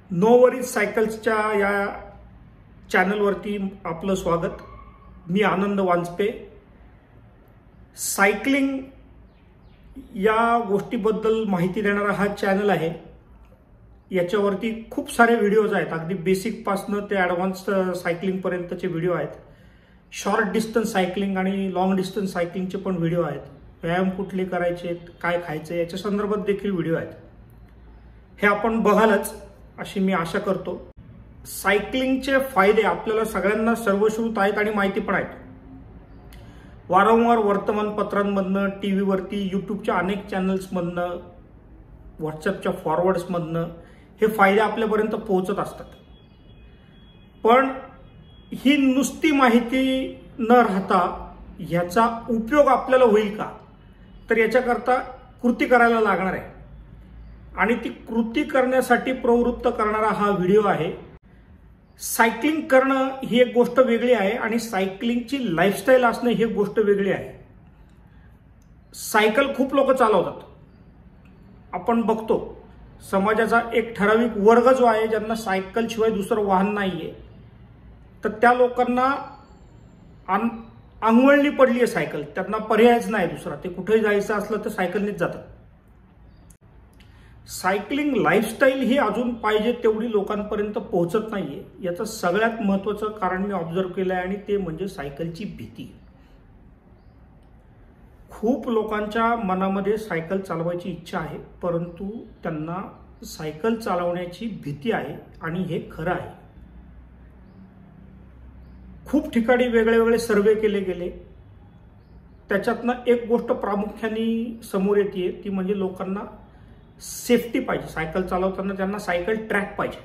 No worries सायकल्सच्या या चॅनलवरती आपलं स्वागत। मी आनंद वांजपे। सायकलिंग या गोष्टीबद्दल माहिती देणारा हा चॅनल आहे। याच्यावरती खूप सारे व्हिडिओज आहेत, अगदी बेसिक पासून ते ॲडव्हान्स सायकलिंग पर्यंतचे व्हिडिओ आहेत। शॉर्ट डिस्टन्स सायकलिंग आणि लॉंग डिस्टन्स सायकलिंगचे पण व्हिडिओ आहेत। व्यायाम कुठले करायचे, काय खायचे याच्या संदर्भात देखील व्हिडिओ आहेत। हे आपण बघालच अशी मी आशा करतो। सायकलिंगचे फायदे आपल्याला सगळ्यांना सर्वश्रुत आहेत आणि माहिती पण आहेत। वारंवार वर्तमानपत्रांमधनं, टीव्हीवरती, यूट्यूबच्या अनेक चॅनल्समधनं, व्हॉट्सअपच्या फॉरवर्ड्समधनं हे फायदे आपल्यापर्यंत पोहोचत असतात। पण ही नुसती माहिती न राहता याचा उपयोग आपल्याला होईल का, तर याच्याकरता कृती करायला लागणार आहे। आणि ती कृती करण्यासाठी प्रवृत्त करणारा हा व्हिडिओ आहे। सायकलिंग करणं ही एक गोष्ट वेगळी आहे आणि सायकलिंगची लाईफस्टाईल असणं ही एक गोष्ट वेगळी आहे। सायकल खूप लोक चालवतात, आपण बघतो। समाजाचा एक ठराविक वर्ग जो आहे, ज्यांना सायकल शिवाय दुसरं वाहन नाहीये, तर त्या लोकांना अंगवळणी पडली आहे सायकल। त्यांना पर्यायच नाही दुसरा, ते कुठेही जायचं असलं तर सायकलनेच जातात। सायकलिंग लाईफस्टाईल ही अजून पाहिजे तेवढी लोकांपर्यंत पोहोचत नाहीये। याचं सगळ्यात महत्त्वाचं कारण मी ऑब्झर्व केलं आहे आणि ते म्हणजे सायकलची भीती। खूप लोकांच्या मनामध्ये सायकल चालवायची इच्छा आहे, परंतु त्यांना सायकल चालवण्याची भीती आहे आणि हे खरं आहे। खूप ठिकाणी वेगळे सर्वे केले गेले, त्याच्यातनं एक गोष्ट प्रामुख्याने समोर येते, ती म्हणजे लोकांना सेफ्टी पाहिजे। सायकल चालवताना त्यांना सायकल ट्रॅक पाहिजे।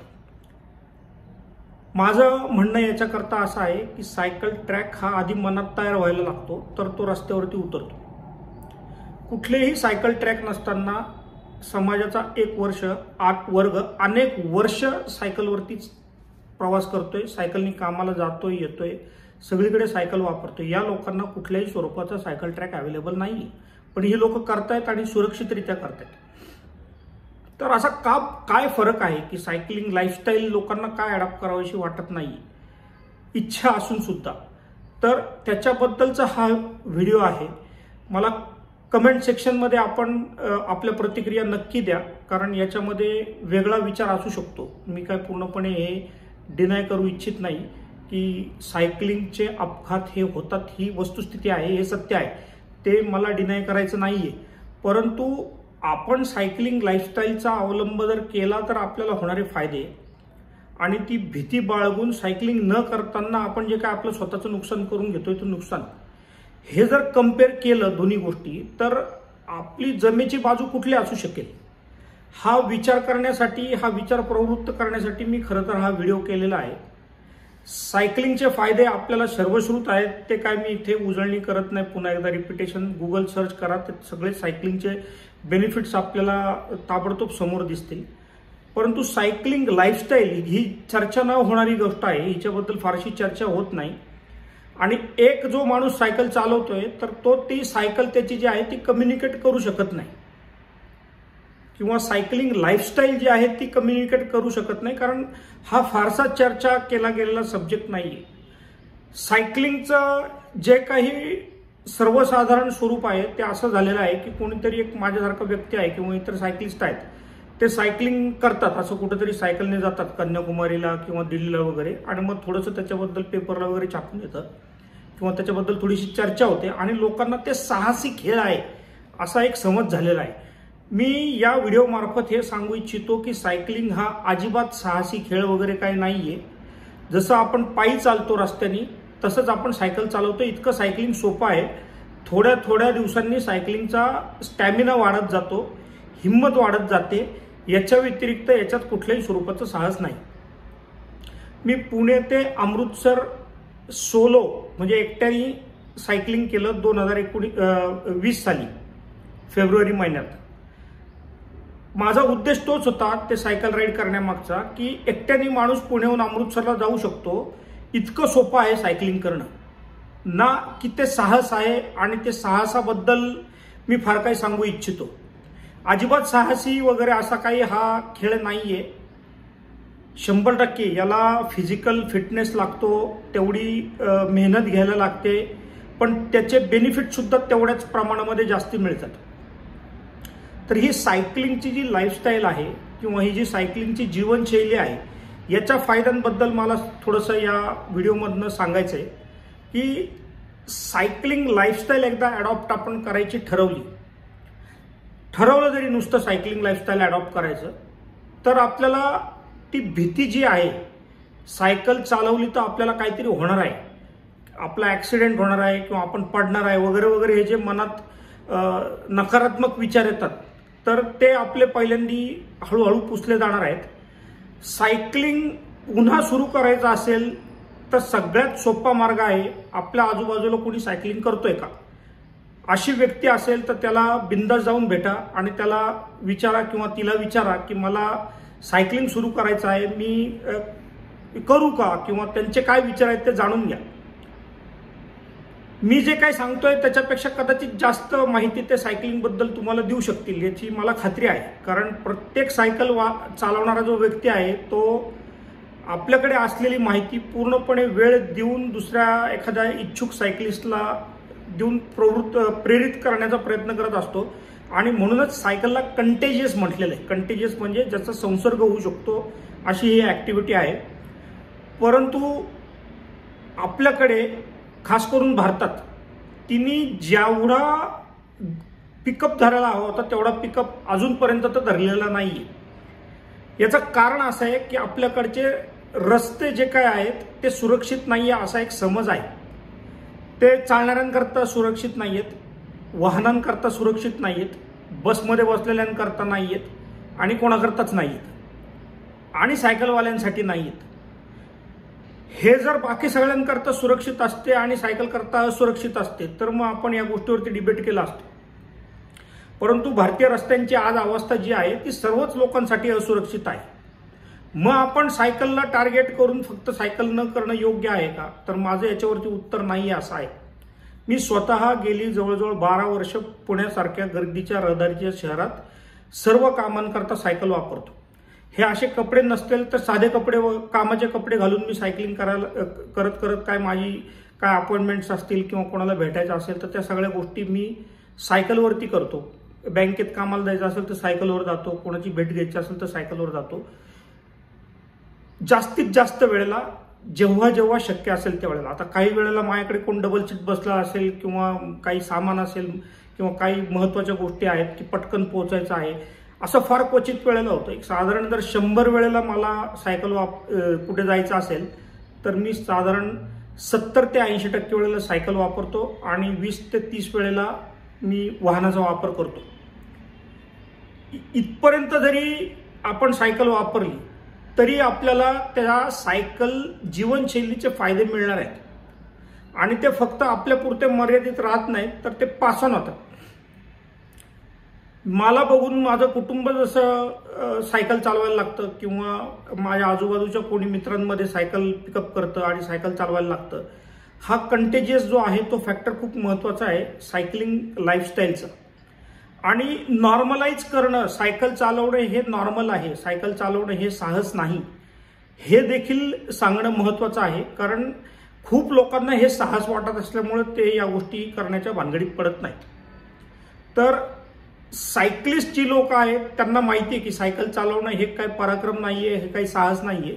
माझं म्हणणं याच्याकरता असं आहे की सायकल ट्रॅक हा आधी मनात तयार व्हायला लागतो, तर तो रस्त्यावरती उतरतो। कुठलेही सायकल ट्रॅक नसताना समाजाचा एक वर्ग अनेक वर्ष सायकलवरतीच प्रवास करतोय, सायकलनी कामाला जातोय, येतोय, सगळीकडे सायकल वापरतोय। या लोकांना कुठल्याही स्वरूपाचा सायकल ट्रॅक अवेलेबल नाहीये, पण ही लोक करतायत आणि सुरक्षितरित्या करतायत। तर असा काय फरक आहे की सायकलिंग लाईफस्टाईल लोकांना काय अडॉप्ट करावीशी वाटत नाही, इच्छा असून सुद्धा? तर त्याच्याबद्दलचा हा व्हिडिओ आहे। मला कमेंट सेक्शनमध्ये आपण आपल्या प्रतिक्रिया नक्की द्या, कारण याच्यामध्ये वेगळा विचार असू शकतो। मी काय पूर्णपणे हे डिनाय करू इच्छित नाही की सायकलिंगचे अपघात हे होतात, ही वस्तुस्थिती आहे, हे सत्य आहे, ते मला डिनाय करायचं नाहीये। परंतु आपण सायकलिंग लाईफस्टाईलचा अवलंब जर केला तर आपल्याला होणारे फायदे आणि ती भीती बाळगून सायकलिंग न करताना आपण जे काय आपलं स्वतःचं नुकसान करून घेतोय ते नुकसान, हे जर कम्पेअर केलं दोन्ही गोष्टी, तर आपली जमेची बाजू कुठली असू शकेल, हा विचार करण्यासाठी, हा विचार प्रवृत्त करण्यासाठी मी खरं तर हा व्हिडिओ केलेला आहे। सायकलिंगचे फायदे आपल्याला सर्वश्रुत आहेत, ते काय मी इथे उजळणी करत नाही। पुन्हा एकदा रिपिटेशन, गुगल सर्च करा, ते सगळे सायकलिंगचे बेनिफिट्स आपल्याला ताबडतोब समोर दिसतील। परंतु सायकलिंग लाईफस्टाईल ही चर्चा न होणारी गोष्ट आहे, हिच्याबद्दल फारशी चर्चा होत नाही। आणि एक जो माणूस सायकल चालवतोय, तर तो ती सायकल त्याची जी आहे ती कम्युनिकेट करू शकत नाही, किंवा सायकलिंग लाईफस्टाईल जी आहे ती कम्युनिकेट करू शकत नाही, कारण हा फारसा चर्चा केला गेलेला सब्जेक्ट नाहीये। सायकलिंगचं जे काही सर्वसाधारण स्वरूप आहे ते असं झालेलं आहे की कोणीतरी एक माझ्यासारखा व्यक्ती आहे किंवा इतर सायकलिस्ट आहेत, ते सायकलिंग करतात, असं कुठेतरी सायकलने जातात कन्याकुमारीला किंवा दिल्लीला वगैरे, आणि मग थोडंसं त्याच्याबद्दल पेपरला वगैरे छापून येतं किंवा त्याच्याबद्दल थोडीशी चर्चा होते आणि लोकांना ते साहसी खेळ आहे असा एक समज झालेला आहे। मी या व्हिडिओ मार्फत हे सांगू इच्छितो की सायकलिंग हा अजिबात साहसी खेळ वगैरे काही नाहीये। जसं आपण पायी चालतो रस्त्याने, तसंच आपण सायकल चालवतो। इतकं सायकलिंग सोपं आहे। थोड्या दिवसांनी सायकलिंगचा स्टॅमिना वाढत जातो, हिंमत वाढत जाते। याच्या व्यतिरिक्त याच्यात कुठल्याही स्वरूपाचं साहस नाही। मी पुणे ते अमृतसर सोलो म्हणजे एकट्याने सायकलिंग केलं 2020 साली फेब्रुवारी महिन्यात। माझा उद्देश तोच होता ते सायकल राईड करण्यामागचा, की एकट्याने माणूस पुण्याहून अमृतसरला जाऊ शकतो, इतकं सोपं आहे सायकलिंग करणं। ना की ते साहस आहे, आणि ते साहसाबद्दल मी फार काही सांगू इच्छितो। अजिबात साहसी वगैरे असा काही हा खेळ नाहीये। 100% याला फिजिकल फिटनेस लागतो, तेवढी मेहनत घ्यायला लागते, पण त्याचे बेनिफिट सुद्धा तेवढ्याच प्रमाणामध्ये जास्ती मिळतात. तर ही सायकलिंगची जी लाईफस्टाईल आहे किंवा ही जी सायकलिंगची जीवनशैली आहे याच्या फायद्यांबद्दल मला थोडंसं या व्हिडिओमधनं सांगायचं आहे की सायकलिंग लाईफस्टाईल एकदा ॲडॉप्ट आपण करायची ठरवलं जरी नुसतं सायकलिंग लाईफस्टाईल ॲडॉप्ट करायचं, तर आपल्याला ती भीती जी आहे, सायकल चालवली तर आपल्याला काहीतरी होणार आहे, आपला ॲक्सिडेंट होणार आहे किंवा आपण पडणार आहे वगैरे वगैरे, हे जे मनात नकारात्मक विचार येतात, तर ते आपले पहिल्यांदी हळूहळू पुसले जाणार आहेत. सायकलिंग पुन्हा सुरू करायचं असेल तर सगळ्यात सोपा मार्ग आहे, आपल्या आजूबाजूला कोणी सायकलिंग करतोय का, अशी व्यक्ती असेल तर त्याला बिंदास जाऊन भेटा आणि त्याला विचारा किंवा तिला विचारा की मला सायकलिंग सुरू करायचं आहे, मी करू का, किंवा त्यांचे काय विचार आहेत ते जाणून घ्या. मी जे काही सांगतोय त्याच्यापेक्षा कदाचित जास्त माहिती ते सायकलिंग बद्दल तुम्हाला देऊ शकतील याची मला खात्री आहे. कारण प्रत्येक सायकल चालवणारा जो व्यक्ती आहे तो आपल्याकडे असलेली माहिती पूर्णपणे वेळ देऊन दुसऱ्या एखाद्या इच्छुक सायकलिस्टला देऊन प्रेरित करण्याचा प्रयत्न करत असतो. आणि म्हणूनच सायकलला कंटेजियस म्हटलेलं आहे. कंटेजियस म्हणजे ज्याचा संसर्ग होऊ शकतो अशी ही ॲक्टिव्हिटी आहे. परंतु आपल्याकडे खास करून भारतात तिने जेवढा पिकअप धरायला हवा होता तेवढा पिकअप अजूनपर्यंत तर धरलेला नाहीये. याचं कारण असं आहे की आपल्याकडचे रस्ते जे काय आहेत ते सुरक्षित नाहीये असा एक समज आहे. ते चालणाऱ्यांकरता सुरक्षित नाहीयेत, वाहनांकरता सुरक्षित नाहीयेत, बसमध्ये बसलेल्यांकरता नाहीयेत आणि कोणाकरताच नाहीयेत आणि सायकलवाल्यांसाठी नाहीयेत. हे जर बाकी सगळ्यांकरता सुरक्षित असते आणि सायकल करता असुरक्षित असते तर मग आपण या गोष्टीवरती डिबेट केला असतो. परंतु भारतीय रस्त्यांची आज अवस्था जी आहे ती सर्वच लोकांसाठी असुरक्षित आहे. मग आपण सायकलला टार्गेट करून फक्त सायकल न करणं योग्य आहे का, तर माझं याच्यावरती उत्तर नाही असं आहे. मी स्वतः गेली जवळजवळ 12 वर्ष पुण्यासारख्या गर्दीच्या रहदारीच्या शहरात सर्व कामांकरता सायकल वापरतो. हे असे कपडे नसतील तर साधे कपडे व कामाचे कपडे घालून मी सायकलिंग करत काय माझी काय अपॉइंटमेंट्स असतील किंवा कोणाला भेटायचं असेल तर त्या सगळ्या गोष्टी मी सायकलवरती करतो. बँकेत कामाला जायचं असेल तर सायकलवर जातो, कोणाची भेट घ्यायची असेल तर सायकलवर जातो. जास्तीत जास्त वेळेला जेव्हा जेव्हा शक्य असेल त्या वेळेला. आता काही वेळेला माझ्याकडे कोण डबल सीट बसला असेल किंवा काही सामान असेल किंवा काही महत्त्वाच्या गोष्टी आहेत की पटकन पोहोचायचं आहे, असं फार क्वचित वेळेला होतं. एक साधारण जर 100 वेळेला मला सायकल कुठे जायचं असेल तर मी साधारण 70 ते 80% वेळेला सायकल वापरतो आणि 20 ते 30 वेळेला मी वाहनाचा वापर करतो. इथपर्यंत जरी आपण सायकल वापरली तरी आपल्याला त्या सायकल जीवनशैलीचे फायदे मिळणार आहेत आणि ते फक्त आपल्यापुरते मर्यादित राहत नाहीत तर ते पास ऑन होतात. मला बघून माझं कुटुंब जसं सायकल चालवायला लागतं किंवा माझ्या आजूबाजूच्या कोणी मित्रांमध्ये सायकल पिकअप करतं आणि सायकल चालवायला लागतं, हा कंटेजियस जो आहे तो फॅक्टर खूप महत्त्वाचा आहे सायकलिंग लाईफस्टाईलचा. आणि नॉर्मलाइज करणं, सायकल चालवणं हे नॉर्मल आहे, सायकल चालवणं हे साहस नाही, हे देखील सांगणं महत्त्वाचं आहे. कारण खूप लोकांना हे साहस वाटत असल्यामुळे ते या गोष्टी करण्याच्या भानगडीत पडत नाहीत. तर सायकलिस्ट जी लोक आहेत त्यांना माहिती आहे की सायकल चालवणं हे काही पराक्रम नाहीये, हे काही साहस नाहीये,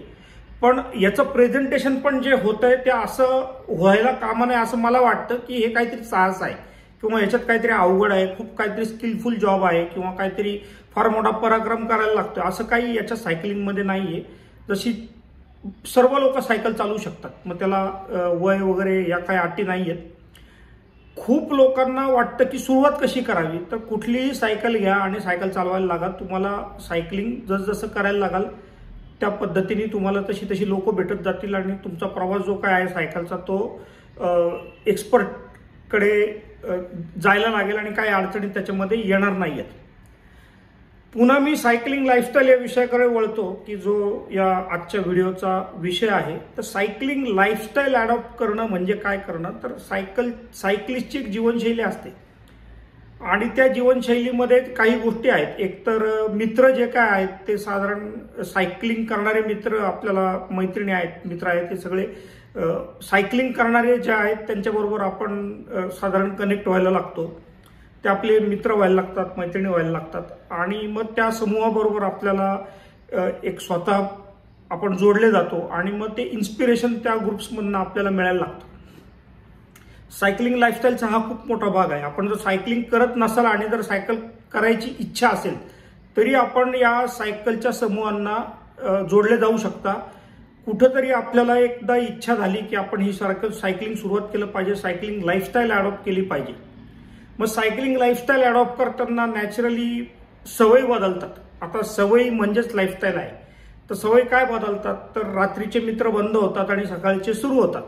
पण याचं प्रेझेंटेशन पण जे होतंय ते असं व्हायला कामा नये असं मला वाटतं की हे काहीतरी साहस आहे किंवा ह्याच्यात काहीतरी अवघड आहे, खूप काहीतरी स्किलफुल जॉब आहे किंवा काहीतरी फार मोठा पराक्रम करायला लागतो, असं काही याच्या सायकलिंगमध्ये नाहीये. जशी सर्व लोक सायकल चालवू शकतात, मग त्याला वय वगैरे या काही अटी नाहीयेत. खूप लोकांना वाटतं की सुरुवात कशी करावी, तर कुठलीही सायकल घ्या आणि सायकल चालवायला लागा. तुम्हाला सायकलिंग जसं करायला लागाल त्या पद्धतीने तुम्हाला तशी लोक भेटत जातील आणि तुमचा प्रवास जो काय आहे सायकलचा तो एक्सपर्टकडे जायला लागेल आणि काही अडचणी त्याच्यामध्ये येणार नाहीयेत. पुन्हा मी सायकलिंग लाईफस्टाईल या विषयाकडे वळतो की जो या आजच्या व्हिडिओचा विषय आहे. तर सायकलिंग लाईफस्टाईल अडॉप्ट करणं म्हणजे काय करणं, तर सायकलिस्टची एक जीवनशैली असते. आणि त्या जीवनशैलीमध्ये काही गोष्टी आहेत. एकतर मित्र जे काय आहेत ते साधारण सायकलिंग करणारे मित्र आपल्याला मैत्रिणी आहेत, मित्र आहेत, ते सगळे सायकलिंग करणारे जे आहेत त्यांच्याबरोबर आपण साधारण कनेक्ट व्हायला लागतो. ते आपले मित्र व्हायला लागतात, मैत्रिणी व्हायला लागतात आणि मग त्या समूहाबरोबर आपल्याला एक स्वतः आपण जोडले जातो आणि मग ते इन्स्पिरेशन त्या ग्रुप्समधून आपल्याला मिळायला लागतं. सायकलिंग लाईफस्टाईलचा हा खूप मोठा भाग आहे. आपण जर सायकलिंग करत नसाल आणि जर सायकल करायची इच्छा असेल तरी आपण या सायकलच्या समूहांना जोडले जाऊ शकता. कुठंतरी आपल्याला एकदा इच्छा झाली की आपण ही सायकलिंग सुरुवात केलं पाहिजे, सायकलिंग लाईफस्टाईल अडॉप्ट केली पाहिजे. मग सायकलिंग लाईफस्टाईल अडॉप्ट करताना नॅचरली सवयी बदलतात. आता सवयी म्हणजेच लाईफस्टाईल आहे. तर सवयी काय बदलतात, तर रात्रीचे मित्र बंद होतात आणि सकाळचे सुरू होतात.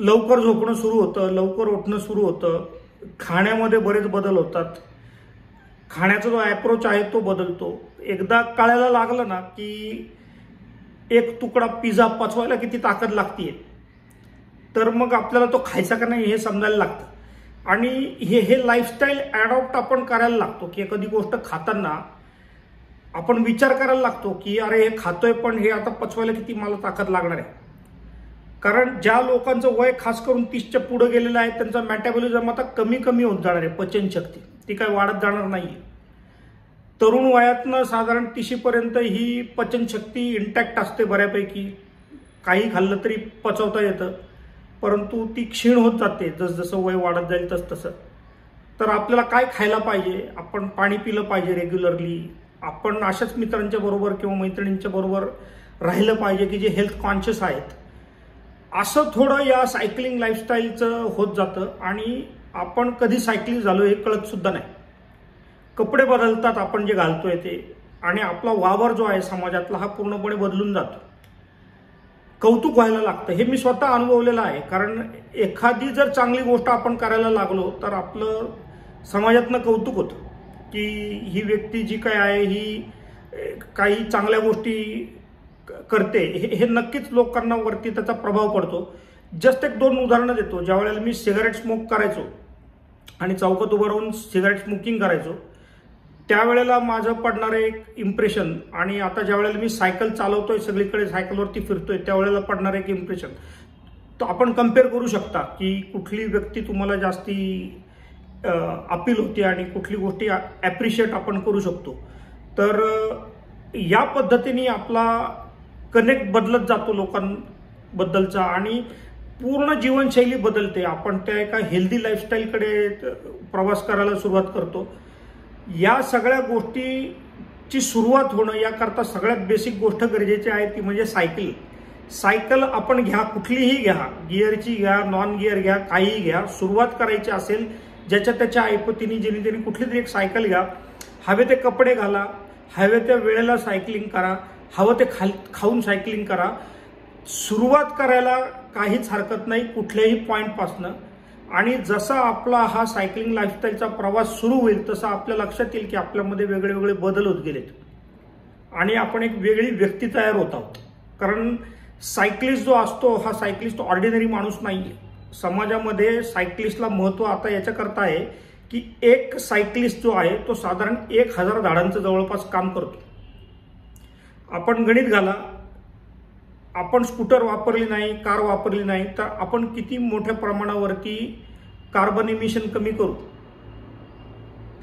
लवकर झोपणं सुरू होतं, लवकर उठणं सुरू होतं. खाण्यामध्ये बरेच बदल होतात. खाण्याचा जो अप्रोच आहे तो बदलतो. एकदा कळायला लागलं ना की एक तुकडा पिझ्झा पचवायला किती ताकद लागते, तर मग आपल्याला तो खायचा का नाही हे समजायला लागतं. आणि हे लाईफस्टाईल अडॉप्ट आपण करायला लागतो की एखादी गोष्ट खाताना आपण विचार करायला लागतो की अरे हे खातोय पण हे आता पचवायला किती मला ताकद लागणार आहे. कारण ज्या लोकांचं वय खास करून 30च्या पुढे गेलेलं आहे त्यांचा मेटाबॉलिझम आता कमी कमी होत जाणार आहे. पचनशक्ती ती काय वाढत जाणार नाहीये. तरुण वयातनं साधारण 30 पर्यंत ही पचनशक्ती इंटॅक्ट असते बऱ्यापैकी. काही खाल्लं तरी पचवता येतं, परंतु ती क्षीण होत जाते जसजसं वय वाढत जाईल तसतसं. तर आपल्याला काय खायला पाहिजे, आपण पाणी पिलं पाहिजे रेग्युलरली. आपण अशाच मित्रांच्या बरोबर किंवा मैत्रिणींच्या बरोबर राहिलं पाहिजे की जे हेल्थ कॉन्शियस आहेत. असं थोडं या सायकलिंग लाईफस्टाईलचं होत जातं आणि आपण कधी सायकलिंग झालो हे कळत सुद्धा नाही. कपडे बदलतात आपण जे घालतोय ते, आणि आपला वावर जो आहे समाजातला हा पूर्णपणे बदलून जातो. कौतुक व्हायला लागतं. हे मी स्वतः अनुभवलेलं आहे. कारण एखादी जर चांगली गोष्ट आपण करायला लागलो तर आपलं समाजातनं कौतुक होतं की ही व्यक्ती जी काय आहे ही काही चांगल्या गोष्टी करते. हे नक्कीच लोकांना वरती त्याचा प्रभाव पडतो. जस्ट 1-2 उदाहरणं देतो. ज्या वेळेला मी सिगारेट स्मोक करायचो आणि चौकात उभं राहून सिगारेट स्मोकिंग करायचो त्यावेळेला माझं पडणारं एक इम्प्रेशन आणि आता ज्या वेळेला मी सायकल चालवतोय, सगळीकडे सायकलवरती फिरतोय, त्यावेळेला पडणारं एक इम्प्रेशन तो आपण कम्पेअर करू शकता की कुठली व्यक्ती तुम्हाला जास्ती अपील होते आणि कुठली गोष्टी ॲप्रिशिएट आपण करू शकतो. तर या पद्धतीने आपला कनेक्ट बदलत जातो लोकांबद्दलचा आणि पूर्ण जीवनशैली बदलते. आपण त्या एका हेल्दी लाईफस्टाईलकडे प्रवास करायला सुरुवात करतो. या सगळ्या गोष्टीची सुरुवात होणं याकरता सगळ्यात बेसिक गोष्ट गरजेची आहे ती म्हणजे सायकल. सायकल आपण घ्या, कुठलीही घ्या, गिअरची घ्या, नॉन गिअर घ्या, काहीही घ्या. सुरुवात करायची असेल ज्याच्या त्याच्या ऐपतीने जेणे त्यांनी कुठली तरी एक सायकल घ्या. हवे ते कपडे घाला, हवे त्या वेळेला सायकलिंग करा, हवं ते खाऊन सायकलिंग करा. सुरुवात करायला काहीच हरकत नाही कुठल्याही पॉईंटपासनं. आणि जसा आपला हा सायकलिंग लाईफस्टाईलचा प्रवास सुरू होईल तसं आपल्या लक्षात येईल की आपल्यामध्ये वेगळे वेगळे बदल होत गेलेत आणि आपण एक वेगळी व्यक्ती तयार होत आहोत. कारण सायकलिस्ट जो असतो हा सायकलिस्ट ऑर्डिनरी माणूस नाहीये. समाजामध्ये सायकलिस्टला महत्त्व आता याच्याकरता आहे की एक सायकलिस्ट जो आहे तो साधारण 1000 झाडांचं जवळपास काम करतो. आपण गणित घाला, आपण स्कूटर वापरली नाही, कार वापरली नाही तर आपण किती मोठ्या प्रमाणावरती कार्बन इमिशन कमी करू.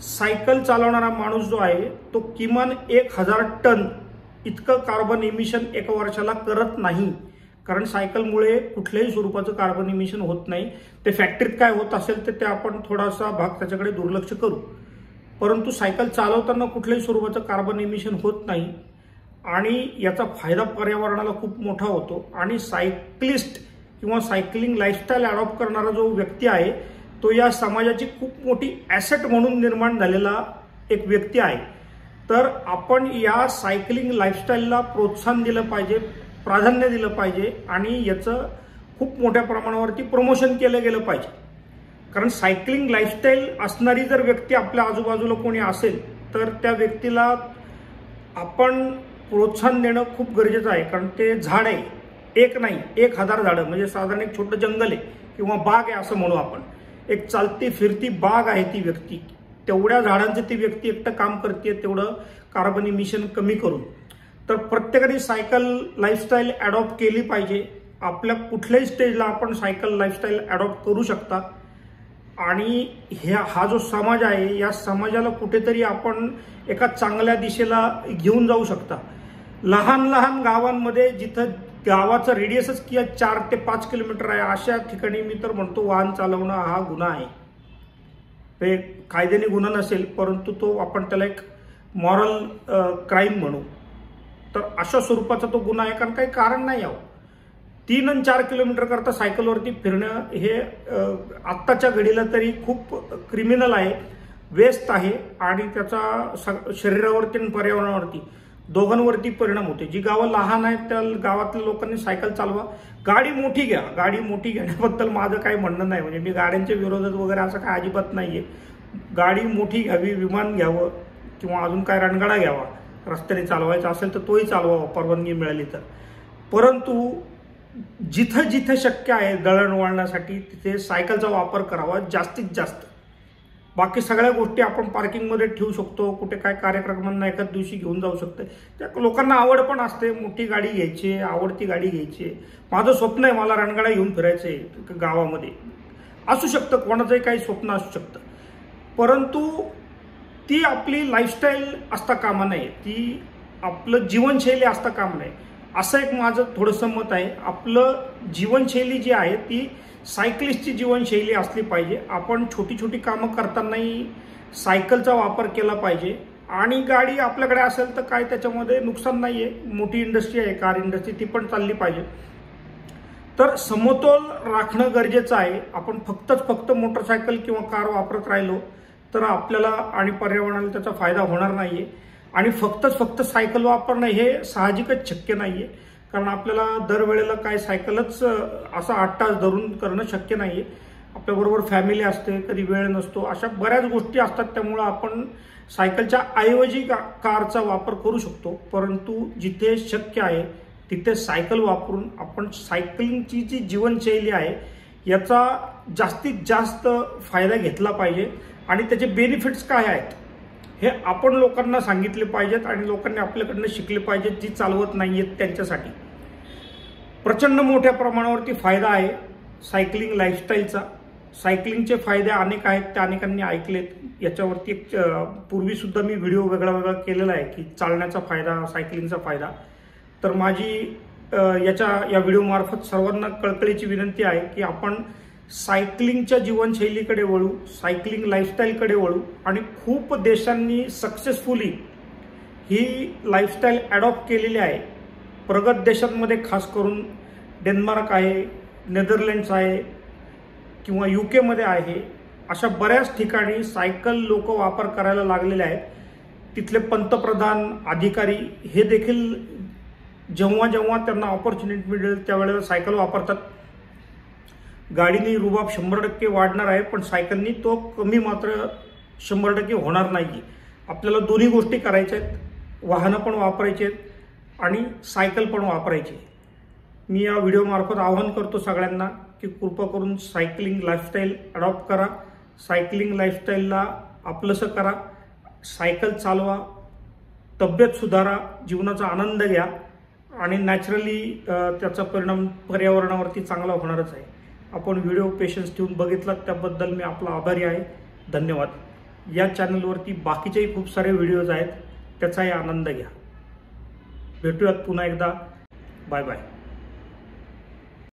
सायकल चालवणारा माणूस जो आहे तो किमान 1000 टन इतकं कार्बन इमिशन एका वर्षाला करत नाही. कारण सायकलमुळे कुठल्याही स्वरूपाचं कार्बन इमिशन होत नाही. ते फॅक्टरीत काय होत असेल तर ते आपण थोडासा भाग त्याच्याकडे दुर्लक्ष करू, परंतु सायकल चालवताना कुठल्याही स्वरूपाचं कार्बन इमिशन होत नाही आणि याचा फायदा पर्यावरणाला खूप मोठा होतो. आणि सायक्लिस्ट किंवा सायकलिंग लाईफस्टाईल अडॉप्ट करणारा जो व्यक्ती आहे तो या समाजाची खूप मोठी ॲसेट म्हणून निर्माण झालेला एक व्यक्ती आहे. तर आपण या सायकलिंग लाईफस्टाईलला प्रोत्साहन दिलं पाहिजे, प्राधान्य दिलं पाहिजे आणि याचं खूप मोठ्या प्रमाणावरती प्रमोशन केलं गेलं पाहिजे. कारण सायकलिंग लाईफस्टाईल असणारी जर व्यक्ती आपल्या आजूबाजूला कोणी असेल तर त्या व्यक्तीला आपण प्रोत्साहन देणं खूप गरजेचं आहे. कारण ते झाड आहे, एक नाही 1000 झाडं म्हणजे साधारण एक छोटं जंगल आहे किंवा बाग आहे असं म्हणू आपण. एक चालती फिरती बाग आहे ती व्यक्ती. तेवढ्या झाडांचे ती व्यक्ती एकटं काम करते, तेवढं कार्बन इमिशन कमी करून. तर प्रत्येकाने सायकल लाईफस्टाईल अडॉप्ट केली पाहिजे. आपल्या कुठल्याही स्टेजला आपण सायकल लाईफस्टाईल अडॉप्ट करू शकता. आणि हा जो समाज आहे या समाजाला कुठेतरी आपण एका चांगल्या दिशेला घेऊन जाऊ शकता. लहान लहान गावांमध्ये जिथं गावाचा रेडियसच किंवा 4 ते 5 किलोमीटर आहे अशा ठिकाणी मी तर म्हणतो वाहन चालवणं हा गुन्हा आहे. ते कायद्याने गुन्हा नसेल, परंतु तो आपण त्याला एक मॉरल क्राईम म्हणू. तर अशा स्वरूपाचा तो गुन्हा आहे, कारण काही कारण नाही यावं. 3 आणि 4 किलोमीटर करता सायकलवरती फिरणं हे आत्ताच्या घडीला तरी खूप क्रिमिनल आहे, वेस्ट आहे आणि त्याचा शरीरावरती आणि पर्यावरणावरती दोघांवरती परिणाम होते. जी गावं लहान आहेत त्या गावातल्या लोकांनी सायकल चालवा. गाडी मोठी घ्या. गाडी मोठी घेण्याबद्दल माझं काही म्हणणं नाही, म्हणजे मी गाड्यांच्या विरोधात वगैरे असं काय अजिबात नाहीये. गाडी मोठी घ्यावी, विमान घ्यावं किंवा अजून काय रणगाडा घ्यावा. रस्त्याने चालवायचा असेल तर तोही चालवावा परवानगी मिळाली तर. परंतु जिथं जिथं शक्य आहे दळणवळणासाठी तिथे सायकलचा वापर करावा जास्तीत जास्त. बाकी सगळ्या गोष्टी आपण पार्किंगमध्ये ठेवू शकतो, कुठे काय कार्यक्रमांना एखाद दिवशी घेऊन जाऊ शकतो. त्या लोकांना आवड पण असते, मोठी गाडी घ्यायची, आवडती गाडी घ्यायची. माझं स्वप्न आहे मला रणगाडा घेऊन फिरायचंय गावामध्ये. असू शकतं, कोणाचंही काही स्वप्न असू शकतं, परंतु ती आपली लाईफस्टाईल असता कामा नये, ती आपलं जीवनशैली असता कामा नये, असं एक माझं थोडंसं मत आहे. आपलं जीवनशैली जी आहे ती सायकलिस्टची जीवनशैली असली पाहिजे. आपण छोटी छोटी कामं करतानाही सायकलचा वापर केला पाहिजे. आणि गाडी आपल्याकडे असेल तर काय त्याच्यामध्ये नुकसान नाहीये. मोठी इंडस्ट्री आहे कार इंडस्ट्री, ती पण चालली पाहिजे. तर समतोल राखणं गरजेचं आहे. आपण फक्त मोटरसायकल किंवा कार वापरत राहिलो तर आपल्याला आणि पर्यावरणाला त्याचा फायदा होणार नाहीये. आणि फक्त सायकल वापरणं हे साहजिकच शक्य नाहीये, कारण आपल्याला दरवेळेला काय सायकलच असा 8 तास धरून करणं शक्य नाहीये. आपल्याबरोबर फॅमिली असते, कधी वेळ नसतो, अशा बऱ्याच गोष्टी असतात. त्यामुळं आपण सायकलच्या ऐवजी कारचा वापर करू शकतो. परंतु जिथे शक्य आहे तिथे सायकल वापरून आपण सायकलिंगची जी जीवनशैली आहे याचा जास्तीत जास्त फायदा घेतला पाहिजे. आणि त्याचे बेनिफिट्स काय आहेत हे आपण लोकांना सांगितले पाहिजेत आणि लोकांनी आपल्याकडनं शिकले पाहिजेत, जी चालवत नाहीयेत त्यांच्यासाठी. प्रचंड मोठ्या प्रमाणावरती फायदा आहे सायकलिंग लाईफस्टाईलचा. सायकलिंगचे फायदे अनेक आहेत, त्या अनेकांनी ऐकलेत. याच्यावरती एक पूर्वी सुद्धा मी व्हिडिओ वेगळा केलेला आहे की चालण्याचा फायदा, सायकलिंगचा फायदा. तर माझी या व्हिडिओमार्फत सर्वांना कळकळीची विनंती आहे की आपण सायकलिंगच्या जीवनशैलीकडे वळू, सायकलिंग लाईफस्टाईलकडे वळू. आणि खूप देशांनी सक्सेसफुली ही लाईफस्टाईल अडॉप्ट केलेली आहे. प्रगत देशांमध्ये खास करून डेन्मार्क आहे, नेदरलँड्स आहे किंवा UK मध्ये आहे. अशा बऱ्याच ठिकाणी सायकल लोक वापर करायला लागलेले आहेत. तिथले पंतप्रधान, अधिकारी हे देखील जेव्हा त्यांना ऑपॉर्च्युनिटी मिळेल त्यावेळेला सायकल वापरतात. गाडीने रुबाब 100% वाढणार आहे, पण सायकलनी तो कमी मात्र 100% होणार नाही. आपल्याला दोन्ही गोष्टी करायच्या आहेत, वाहनं पण वापरायची आहेत आणि सायकल पण वापरायची. मी या व्हिडिओमार्फत आवाहन करतो सगळ्यांना की कृपा करून सायकलिंग लाईफस्टाईल अडॉप्ट करा, सायकलिंग लाईफस्टाईलला आपलंसं करा, सायकल चालवा, तब्येत सुधारा, जीवनाचा आनंद घ्या आणि नॅचरली त्याचा परिणाम पर्यावरणावरती चांगला होणारच आहे. आपण व्हिडिओ पेशन्स ठेवून बघितलात त्याबद्दल मी आपला आभारी आहे. धन्यवाद. या चॅनलवरती बाकीचेही खूप सारे व्हिडिओज आहेत, त्याचाही आनंद घ्या. भेटूयात पुन्हा एकदा. Bye bye.